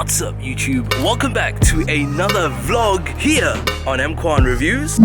What's up YouTube? Welcome back to another vlog here on EMKWAN Reviews.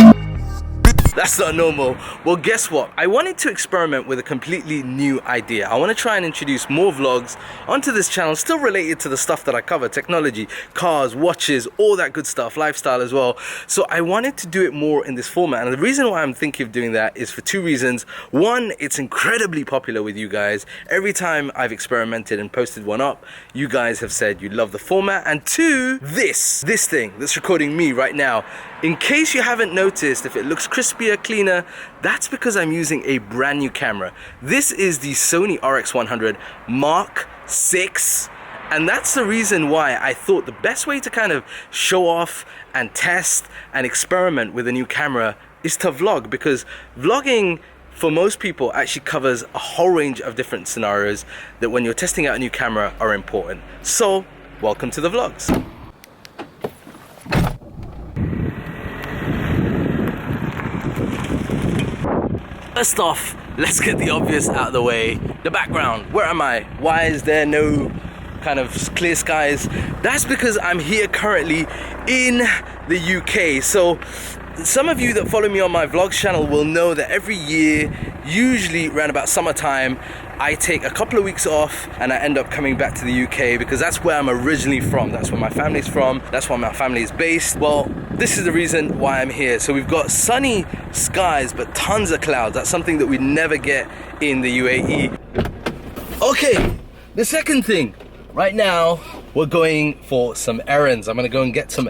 That's not normal. Well, guess what? I wanted to experiment with a completely new idea. I want to try and introduce more vlogs onto this channel, still related to the stuff that I cover, technology, cars, watches, all that good stuff, lifestyle as well. So I wanted to do it more in this format. And the reason why I'm thinking of doing that is for two reasons. One, it's incredibly popular with you guys. Every time I've experimented and posted one up, you guys have said you love the format. And two, this thing that's recording me right now, in case you haven't noticed, if it looks crispier, cleaner, that's because I'm using a brand new camera. This is the Sony RX100 Mark VI, and that's the reason why I thought the best way to kind of show off and test and experiment with a new camera is to vlog, because vlogging for most people actually covers a whole range of different scenarios that when you're testing out a new camera are important. So, welcome to the vlogs. First off, let's get the obvious out of the way. The background, where am I? Why is there no kind of clear skies? That's because I'm here currently in the UK. So some of you that follow me on my vlogs channel will know that every year, usually around about summertime, I take a couple of weeks off and I end up coming back to the UK because that's where I'm originally from. That's where my family's from. That's where my family is based. Well, this is the reason why I'm here. So we've got sunny skies, but tons of clouds. That's something that we never get in the UAE. Okay, the second thing. Right now, we're going for some errands. I'm gonna go and get some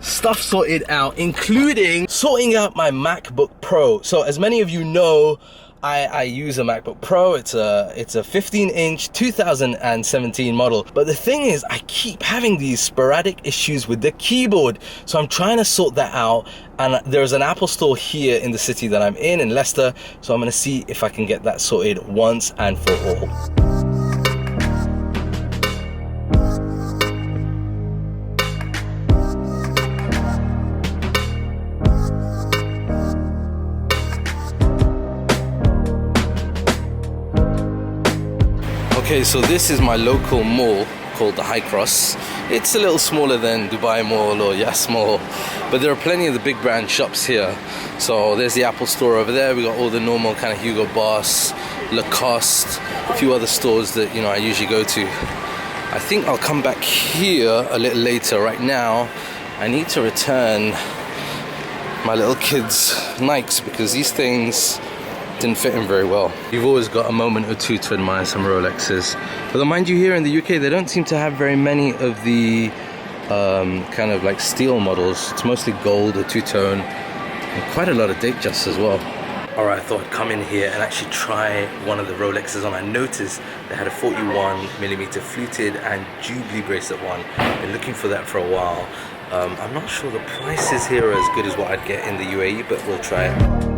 stuff sorted out, including sorting out my MacBook Pro. So as many of you know, I use a MacBook Pro. It's a 15-inch 2017 model. But the thing is, I keep having these sporadic issues with the keyboard. So I'm trying to sort that out. And there's an Apple store here in the city that I'm in Leicester. So I'm gonna see if I can get that sorted once and for all. Okay, so this is my local mall called the High Cross. It's a little smaller than Dubai Mall or Yas Mall, but there are plenty of the big brand shops here. So there's the Apple store over there. We got all the normal kind of Hugo Boss, Lacoste, a few other stores that, you know, I usually go to. I think I'll come back here a little later. Right now, I need to return my little kids' Nikes because these things didn't fit him very well. You've always got a moment or two to admire some Rolexes. But mind you, here in the UK, they don't seem to have very many of the kind of like steel models. It's mostly gold or two-tone, and quite a lot of date just as well. Alright, I thought I'd come in here and actually try one of the Rolexes on. I noticed they had a 41mm fluted and Jubilee bracelet one. Been looking for that for a while. I'm not sure the prices here are as good as what I'd get in the UAE, but we'll try it.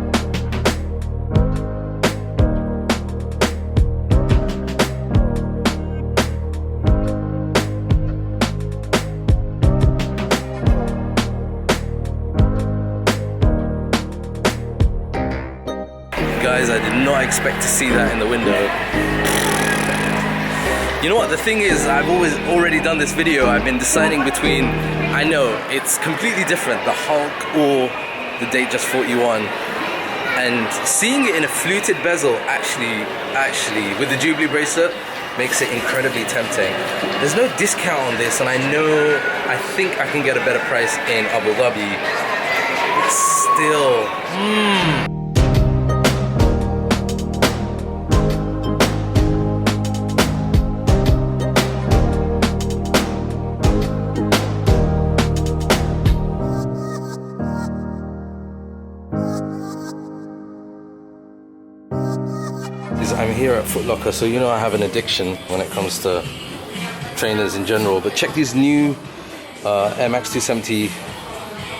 Guys, I did not expect to see that in the window. You know what, the thing is, I've already done this video. I've been deciding between, I know, it's completely different, the Hulk or the Datejust 41. And seeing it in a fluted bezel, actually, with the Jubilee bracelet, makes it incredibly tempting. There's no discount on this, and I think I can get a better price in Abu Dhabi. But still, I'm here at Footlocker, so you know I have an addiction when it comes to trainers in general. But check these new Air Max 270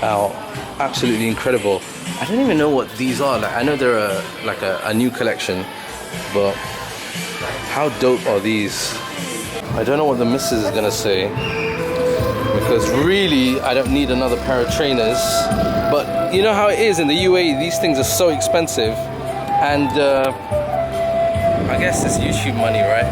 out. Absolutely incredible. I don't even know what these are. Like, I know they're a new collection, but how dope are these? I don't know what the missus is gonna say, because really I don't need another pair of trainers. But you know how it is in the UAE, these things are so expensive, and I guess it's YouTube money, right?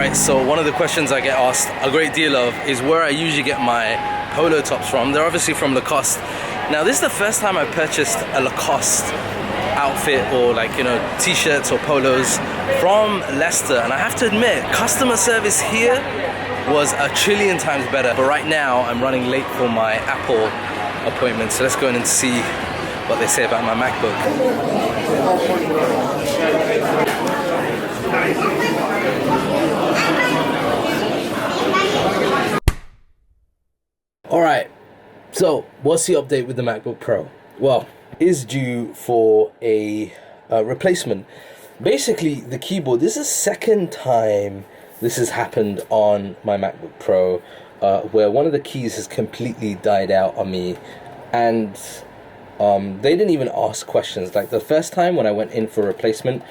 Alright, so one of the questions I get asked a great deal of is where I usually get my polo tops from. They're obviously from Lacoste. Now this is the first time I've purchased a Lacoste outfit or like, you know, t-shirts or polos from Leicester, and I have to admit, customer service here was a trillion times better. But right now I'm running late for my Apple appointment, so let's go in and see what they say about my MacBook. Alright, so what's the update with the MacBook Pro? Well, it is due for a replacement. Basically, the keyboard, this is the second time this has happened on my MacBook Pro, where one of the keys has completely died out on me, and they didn't even ask questions. Like the first time when I went in for a replacement,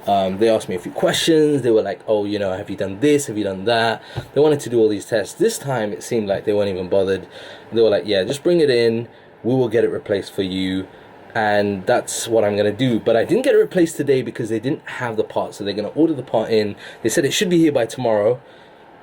they asked me a few questions. They were like, oh, you know, have you done this? Have you done that? They wanted to do all these tests. This time it seemed like they weren't even bothered. They were like, yeah, just bring it in. We will get it replaced for you. And that's what I'm going to do. But I didn't get it replaced today because they didn't have the part. So they're going to order the part in. They said it should be here by tomorrow.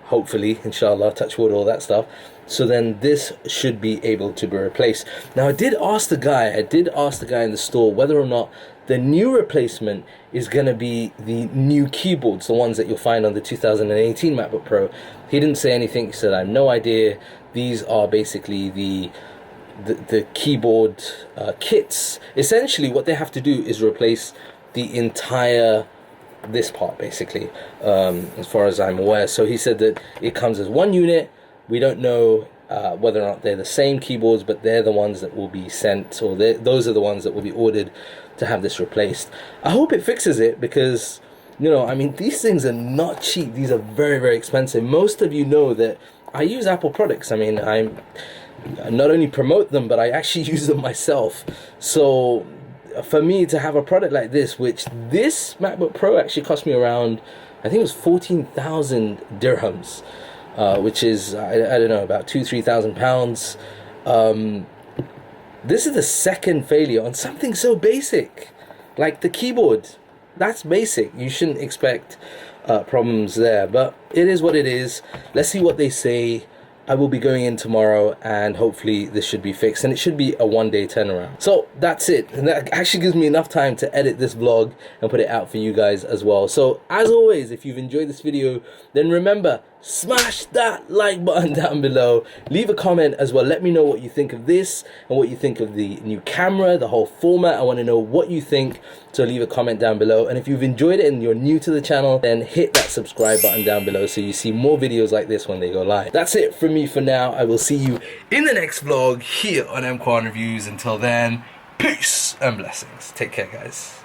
Hopefully, inshallah, touch wood, all that stuff. So then this should be able to be replaced. Now I did ask the guy in the store whether or not the new replacement is going to be the new keyboards, the ones that you'll find on the 2018 MacBook Pro. He didn't say anything. He said, I have no idea. These are basically the keyboard kits. Essentially what they have to do is replace the entire this part, basically, as far as I'm aware. So he said that it comes as one unit. We don't know whether or not they're the same keyboards, but they're the ones that will be sent, or those are the ones that will be ordered to have this replaced. I hope it fixes it, because, you know, I mean, these things are not cheap. These are very, very expensive. Most of you know that I use Apple products. I mean, I not only promote them, but I actually use them myself. So for me to have a product like this, which this MacBook Pro actually cost me around, I think it was 14,000 dirhams, which is, I don't know, about £2,000-3,000. This is the second failure on something so basic, like the keyboard. That's basic. You shouldn't expect problems there, but it is what it is. Let's see what they say. I will be going in tomorrow, and hopefully this should be fixed, and it should be a one-day turnaround. So that's it, and that actually gives me enough time to edit this vlog and put it out for you guys as well. So as always, if you've enjoyed this video, then remember, smash that like button down below. Leave a comment as well. Let me know what you think of this and what you think of the new camera, the whole format. I want to know what you think, so leave a comment down below. And if you've enjoyed it and you're new to the channel, then hit that subscribe button down below so you see more videos like this when they go live. That's it from me for now. I will see you in the next vlog here on EMKWAN Reviews. Until then, peace and blessings. Take care, guys.